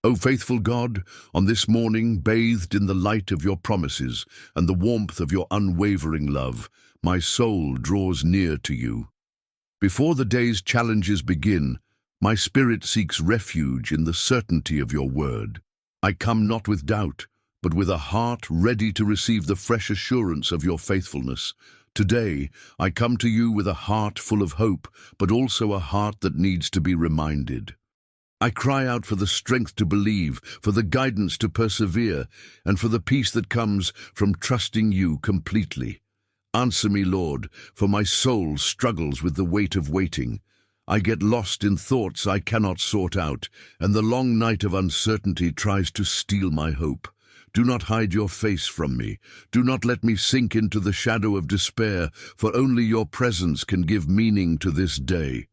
O faithful God, on this morning, bathed in the light of your promises and the warmth of your unwavering love, my soul draws near to you. Before the day's challenges begin, my spirit seeks refuge in the certainty of your word. I come not with doubt, but with a heart ready to receive the fresh assurance of your faithfulness. Today, I come to you with a heart full of hope, but also a heart that needs to be reminded. I cry out for the strength to believe, for the guidance to persevere, and for the peace that comes from trusting you completely. Answer me, Lord, for my soul struggles with the weight of waiting. I get lost in thoughts I cannot sort out, and the long night of uncertainty tries to steal my hope. Do not hide your face from me. Do not let me sink into the shadow of despair, for only your presence can give meaning to this day.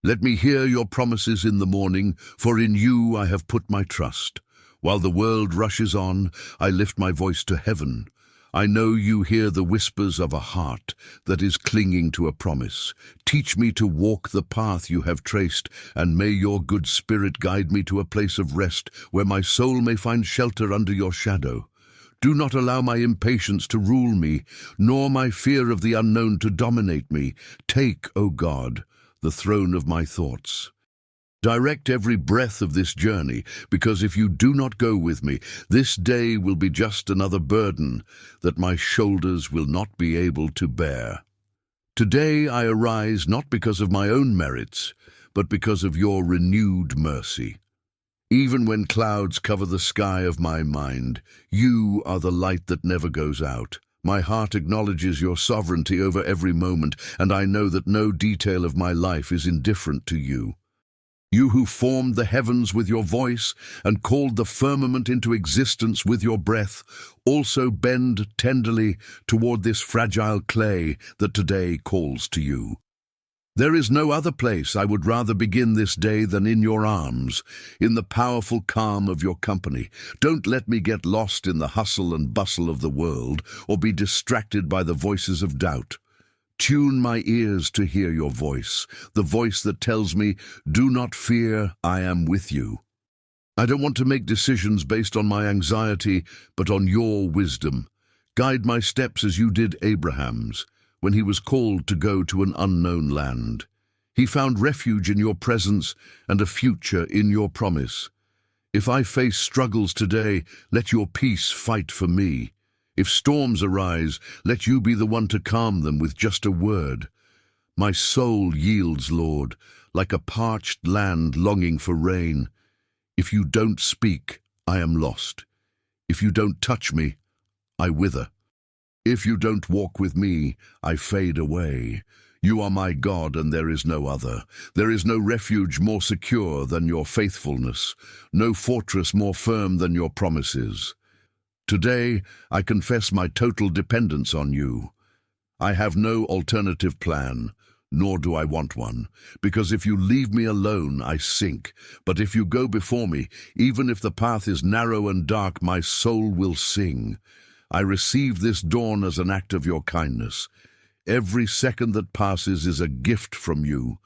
Let me hear your promises in the morning, for in you I have put my trust. While the world rushes on, I lift my voice to heaven. I know you hear the whispers of a heart that is clinging to a promise. Teach me to walk the path you have traced, and may your good spirit guide me to a place of rest where my soul may find shelter under your shadow. Do not allow my impatience to rule me, nor my fear of the unknown to dominate me. Take, O God, the throne of my thoughts. Direct every breath of this journey, because if you do not go with me, this day will be just another burden that my shoulders will not be able to bear. Today I arise not because of my own merits, but because of your renewed mercy. Even when clouds cover the sky of my mind, you are the light that never goes out. My heart acknowledges your sovereignty over every moment, and I know that no detail of my life is indifferent to you. You who formed the heavens with your voice and called the firmament into existence with your breath, also bend tenderly toward this fragile clay that today calls to you. There is no other place I would rather begin this day than in your arms, in the powerful calm of your company. Don't let me get lost in the hustle and bustle of the world, or be distracted by the voices of doubt. Tune my ears to hear your voice, the voice that tells me, do not fear, I am with you. I don't want to make decisions based on my anxiety, but on your wisdom. Guide my steps as you did Abraham's, when he was called to go to an unknown land. He found refuge in your presence and a future in your promise. If I face struggles today, let your peace fight for me. If storms arise, let you be the one to calm them with just a word. My soul yields, Lord, like a parched land longing for rain. If you don't speak, I am lost. If you don't touch me, I wither. If you don't walk with me, I fade away. You are my God, and there is no other. There is no refuge more secure than your faithfulness, no fortress more firm than your promises. Today, I confess my total dependence on you. I have no alternative plan, nor do I want one, because if you leave me alone, I sink. But if you go before me, even if the path is narrow and dark, my soul will sing. I receive this dawn as an act of your kindness. Every second that passes is a gift from you.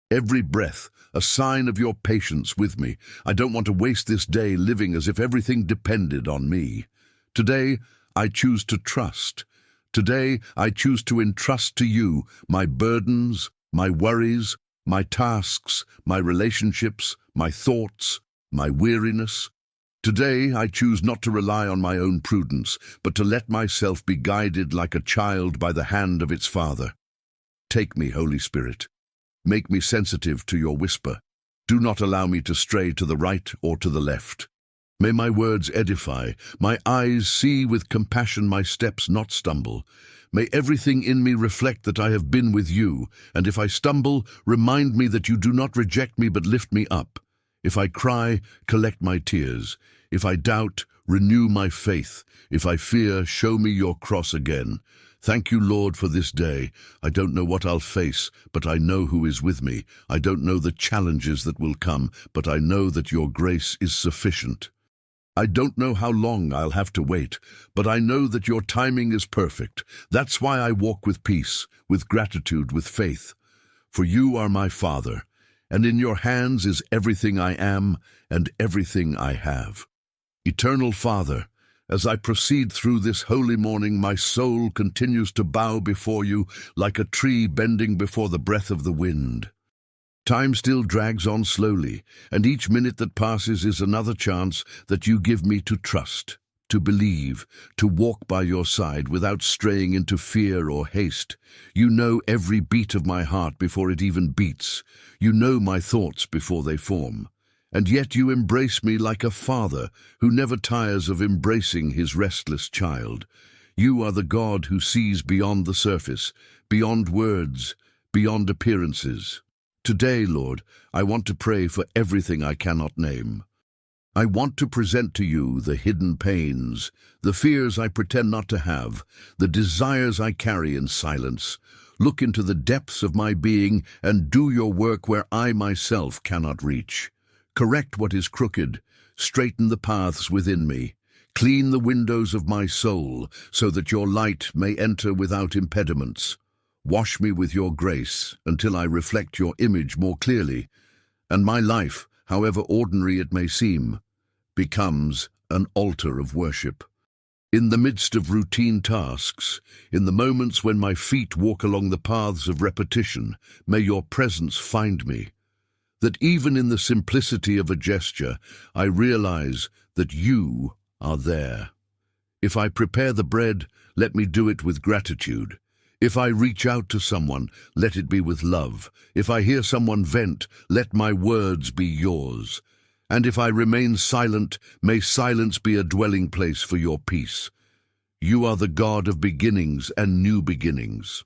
Every breath, a sign of your patience with me. I don't want to waste this day living as if everything depended on me. Today, I choose to trust. Today, I choose to entrust to you my burdens, my worries, my tasks, my relationships, my thoughts, my weariness. Today, I choose not to rely on my own prudence, but to let myself be guided like a child by the hand of its father. Take me, Holy Spirit. Make me sensitive to your whisper. Do not allow me to stray to the right or to the left. May my words edify, my eyes see with compassion, my steps not stumble. May everything in me reflect that I have been with you, and if I stumble, remind me that you do not reject me but lift me up. If I cry, collect my tears. If I doubt, renew my faith. If I fear, show me your cross again. Thank you, Lord, for this day. I don't know what I'll face, but I know who is with me. I don't know the challenges that will come, but I know that your grace is sufficient. I don't know how long I'll have to wait, but I know that your timing is perfect. That's why I walk with peace, with gratitude, with faith. For you are my Father, and in your hands is everything I am and everything I have. Eternal Father, as I proceed through this holy morning, my soul continues to bow before you like a tree bending before the breath of the wind. Time still drags on slowly, and each minute that passes is another chance that you give me to trust, to believe, to walk by your side without straying into fear or haste. You know every beat of my heart before it even beats. You know my thoughts before they form. And yet you embrace me like a father who never tires of embracing his restless child. You are the God who sees beyond the surface, beyond words, beyond appearances. Today, Lord, I want to pray for everything I cannot name. I want to present to you the hidden pains, the fears I pretend not to have, the desires I carry in silence. Look into the depths of my being and do your work where I myself cannot reach. Correct what is crooked, straighten the paths within me, clean the windows of my soul so that your light may enter without impediments. Wash me with your grace until I reflect your image more clearly, and my life, however ordinary it may seem, becomes an altar of worship. In the midst of routine tasks, in the moments when my feet walk along the paths of repetition, may your presence find me. That even in the simplicity of a gesture, I realize that you are there. If I prepare the bread, let me do it with gratitude. If I reach out to someone, let it be with love. If I hear someone vent, let my words be yours. And if I remain silent, may silence be a dwelling place for your peace. You are the God of beginnings and new beginnings.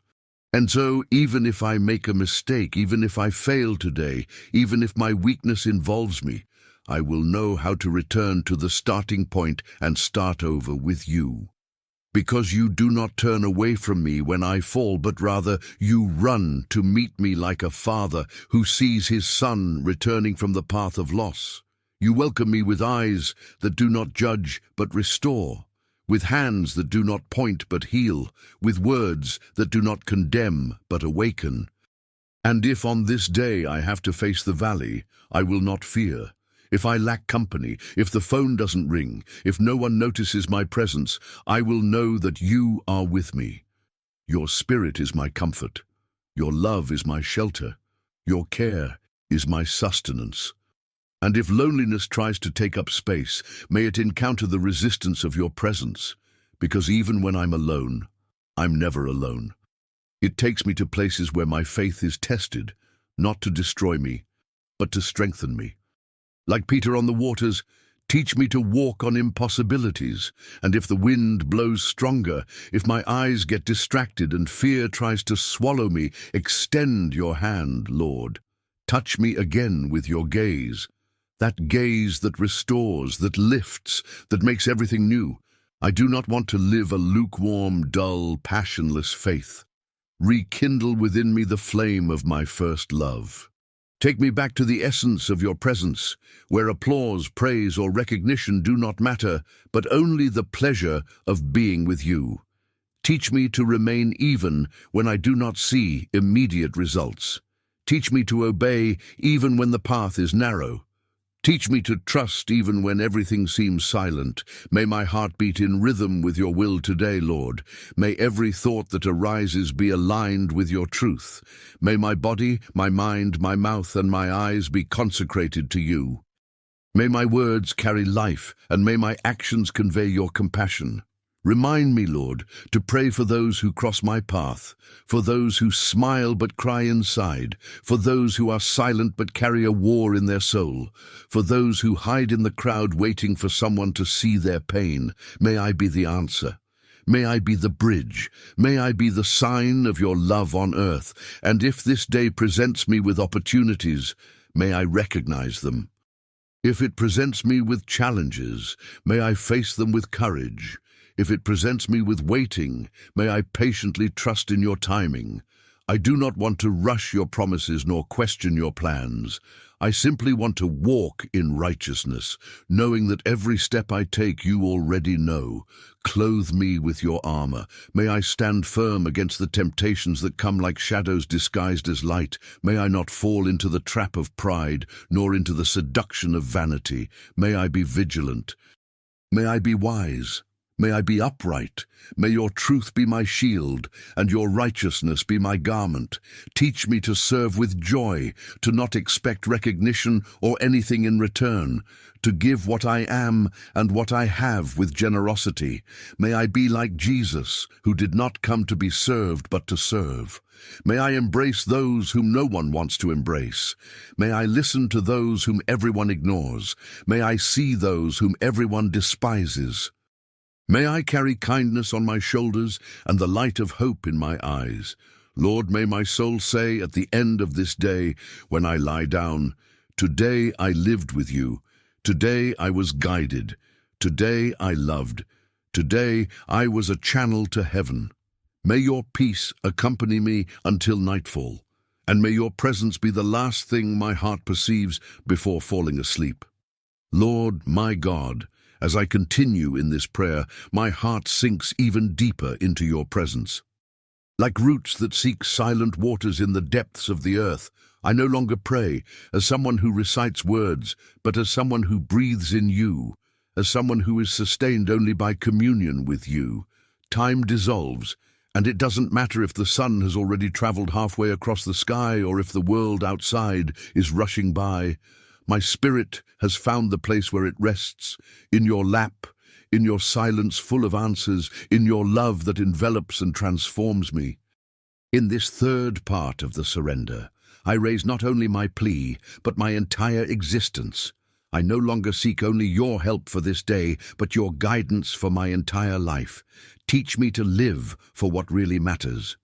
And so, even if I make a mistake, even if I fail today, even if my weakness involves me, I will know how to return to the starting point and start over with you. Because you do not turn away from me when I fall, but rather you run to meet me like a father who sees his son returning from the path of loss. You welcome me with eyes that do not judge but restore, with hands that do not point but heal, with words that do not condemn but awaken. And if on this day I have to face the valley, I will not fear. If I lack company, if the phone doesn't ring, if no one notices my presence, I will know that you are with me. Your spirit is my comfort. Your love is my shelter. Your care is my sustenance. And if loneliness tries to take up space, may it encounter the resistance of your presence, because even when I'm alone, I'm never alone. It takes me to places where my faith is tested, not to destroy me, but to strengthen me. Like Peter on the waters, teach me to walk on impossibilities, and if the wind blows stronger, if my eyes get distracted and fear tries to swallow me, extend your hand, Lord. Touch me again with your gaze. That gaze that restores, that lifts, that makes everything new. I do not want to live a lukewarm, dull, passionless faith. Rekindle within me the flame of my first love. Take me back to the essence of your presence, where applause, praise, or recognition do not matter, but only the pleasure of being with you. Teach me to remain even when I do not see immediate results. Teach me to obey even when the path is narrow. Teach me to trust even when everything seems silent. May my heart beat in rhythm with your will today, Lord. May every thought that arises be aligned with your truth. May my body, my mind, my mouth, and my eyes be consecrated to you. May my words carry life, and may my actions convey your compassion. Remind me, Lord, to pray for those who cross my path, for those who smile but cry inside, for those who are silent but carry a war in their soul, for those who hide in the crowd waiting for someone to see their pain. May I be the answer. May I be the bridge. May I be the sign of your love on earth. And if this day presents me with opportunities, may I recognize them. If it presents me with challenges, may I face them with courage. If it presents me with waiting, may I patiently trust in your timing. I do not want to rush your promises nor question your plans. I simply want to walk in righteousness, knowing that every step I take you already know. Clothe me with your armor. May I stand firm against the temptations that come like shadows disguised as light. May I not fall into the trap of pride, nor into the seduction of vanity. May I be vigilant. May I be wise. May I be upright. May your truth be my shield, and your righteousness be my garment. Teach me to serve with joy, to not expect recognition or anything in return, to give what I am and what I have with generosity. May I be like Jesus, who did not come to be served but to serve. May I embrace those whom no one wants to embrace. May I listen to those whom everyone ignores. May I see those whom everyone despises. May I carry kindness on my shoulders and the light of hope in my eyes. Lord, may my soul say at the end of this day, when I lie down, "Today I lived with you. Today I was guided. Today I loved. Today I was a channel to heaven." May your peace accompany me until nightfall, and may your presence be the last thing my heart perceives before falling asleep. Lord, my God, as I continue in this prayer, my heart sinks even deeper into your presence. Like roots that seek silent waters in the depths of the earth, I no longer pray as someone who recites words, but as someone who breathes in you, as someone who is sustained only by communion with you. Time dissolves, and it doesn't matter if the sun has already traveled halfway across the sky or if the world outside is rushing by. My spirit has found the place where it rests, in your lap, in your silence full of answers, in your love that envelops and transforms me. In this third part of the surrender, I raise not only my plea, but my entire existence. I no longer seek only your help for this day, but your guidance for my entire life. Teach me to live for what really matters.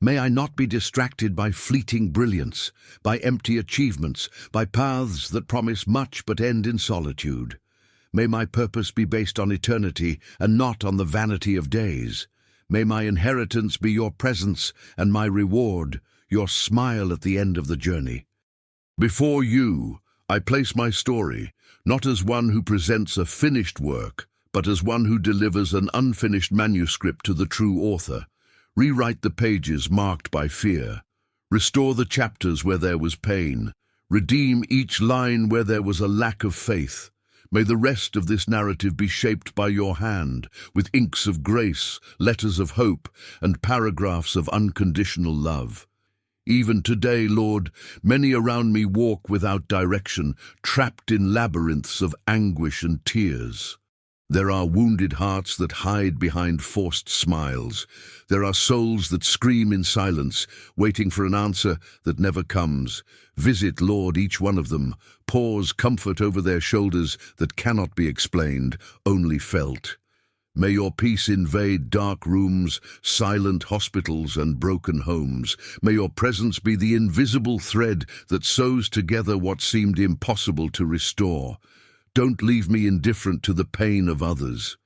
May I not be distracted by fleeting brilliance, by empty achievements, by paths that promise much but end in solitude. May my purpose be based on eternity and not on the vanity of days. May my inheritance be your presence and my reward, your smile at the end of the journey. Before you, I place my story, not as one who presents a finished work, but as one who delivers an unfinished manuscript to the true author. Rewrite the pages marked by fear. Restore the chapters where there was pain. Redeem each line where there was a lack of faith. May the rest of this narrative be shaped by your hand, with inks of grace, letters of hope, and paragraphs of unconditional love. Even today, Lord, many around me walk without direction, trapped in labyrinths of anguish and tears. There are wounded hearts that hide behind forced smiles. There are souls that scream in silence, waiting for an answer that never comes. Visit, Lord, each one of them. Pours comfort over their shoulders that cannot be explained, only felt. May your peace invade dark rooms, silent hospitals, and broken homes. May your presence be the invisible thread that sews together what seemed impossible to restore. Don't leave me indifferent to the pain of others.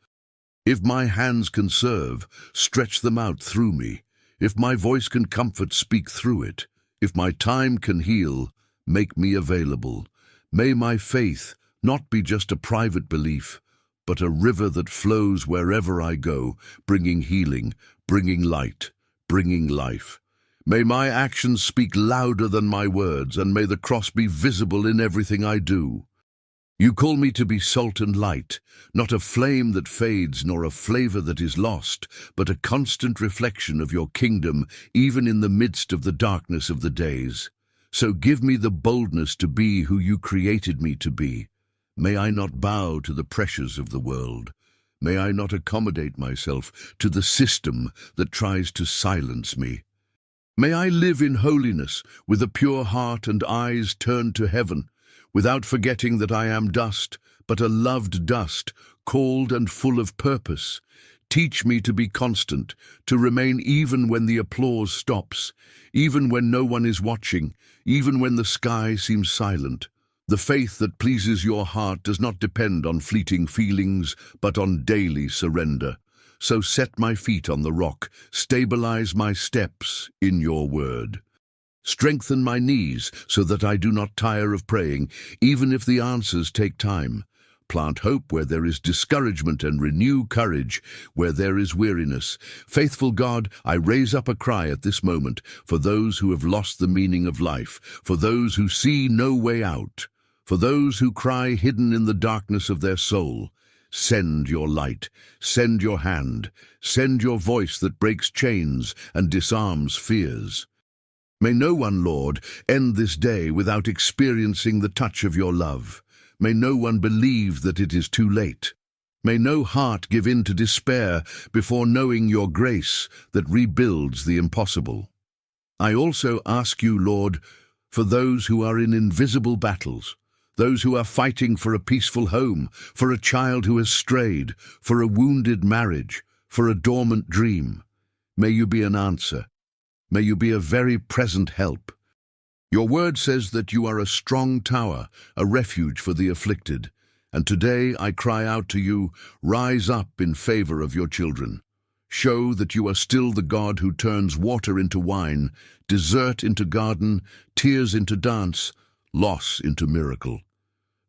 If my hands can serve, stretch them out through me. If my voice can comfort, speak through it. If my time can heal, make me available. May my faith not be just a private belief, but a river that flows wherever I go, bringing healing, bringing light, bringing life. May my actions speak louder than my words, and may the cross be visible in everything I do. You call me to be salt and light, not a flame that fades nor a flavor that is lost, but a constant reflection of your kingdom, even in the midst of the darkness of the days. So give me the boldness to be who you created me to be. May I not bow to the pressures of the world. May I not accommodate myself to the system that tries to silence me. May I live in holiness, with a pure heart and eyes turned to heaven, without forgetting that I am dust, but a loved dust, called and full of purpose. Teach me to be constant, to remain even when the applause stops, even when no one is watching, even when the sky seems silent. The faith that pleases your heart does not depend on fleeting feelings, but on daily surrender. So set my feet on the rock, stabilize my steps in your word. Strengthen my knees so that I do not tire of praying, even if the answers take time. Plant hope where there is discouragement and renew courage where there is weariness. Faithful God, I raise up a cry at this moment for those who have lost the meaning of life, for those who see no way out, for those who cry hidden in the darkness of their soul. Send your light, send your hand, send your voice that breaks chains and disarms fears. May no one, Lord, end this day without experiencing the touch of your love. May no one believe that it is too late. May no heart give in to despair before knowing your grace that rebuilds the impossible. I also ask you, Lord, for those who are in invisible battles, those who are fighting for a peaceful home, for a child who has strayed, for a wounded marriage, for a dormant dream. May you be an answer. May you be a very present help. Your word says that you are a strong tower, a refuge for the afflicted. And today I cry out to you, rise up in favor of your children. Show that you are still the God who turns water into wine, desert into garden, tears into dance, loss into miracle.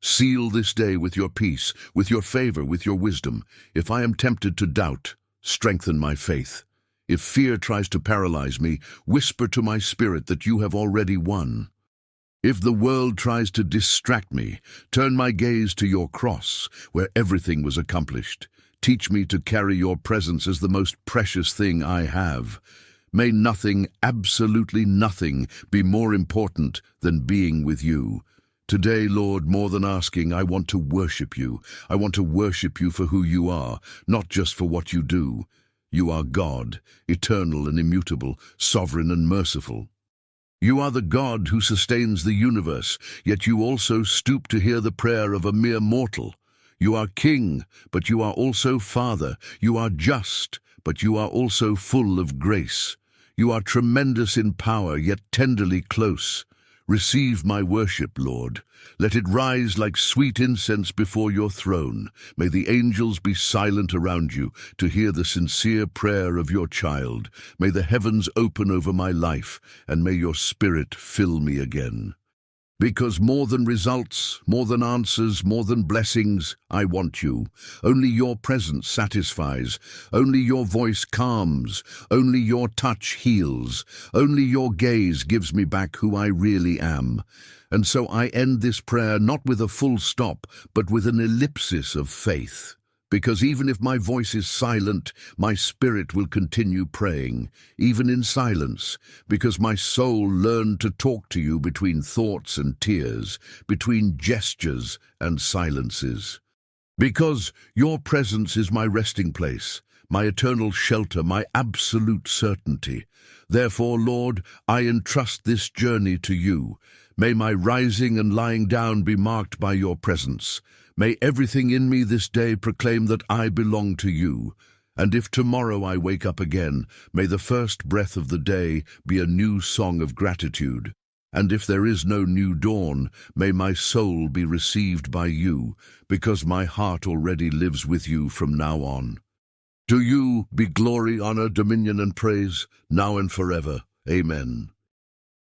Seal this day with your peace, with your favor, with your wisdom. If I am tempted to doubt, strengthen my faith. If fear tries to paralyze me, whisper to my spirit that you have already won. If the world tries to distract me, turn my gaze to your cross, where everything was accomplished. Teach me to carry your presence as the most precious thing I have. May nothing, absolutely nothing, be more important than being with you. Today, Lord, more than asking, I want to worship you. I want to worship you for who you are, not just for what you do. You are God, eternal and immutable, sovereign and merciful. You are the God who sustains the universe, yet you also stoop to hear the prayer of a mere mortal. You are King, but you are also Father. You are just, but you are also full of grace. You are tremendous in power, yet tenderly close. Receive my worship, Lord. Let it rise like sweet incense before your throne. May the angels be silent around you to hear the sincere prayer of your child. May the heavens open over my life, and may your spirit fill me again. Because more than results, more than answers, more than blessings, I want you. Only your presence satisfies. Only your voice calms. Only your touch heals. Only your gaze gives me back who I really am. And so I end this prayer not with a full stop, but with an ellipsis of faith. Because even if my voice is silent, my spirit will continue praying, even in silence, because my soul learned to talk to you between thoughts and tears, between gestures and silences. Because your presence is my resting place, my eternal shelter, my absolute certainty. Therefore, Lord, I entrust this journey to you. May my rising and lying down be marked by your presence. May everything in me this day proclaim that I belong to you. And if tomorrow I wake up again, may the first breath of the day be a new song of gratitude. And if there is no new dawn, may my soul be received by you, because my heart already lives with you from now on. To you be glory, honor, dominion, and praise, now and forever. Amen.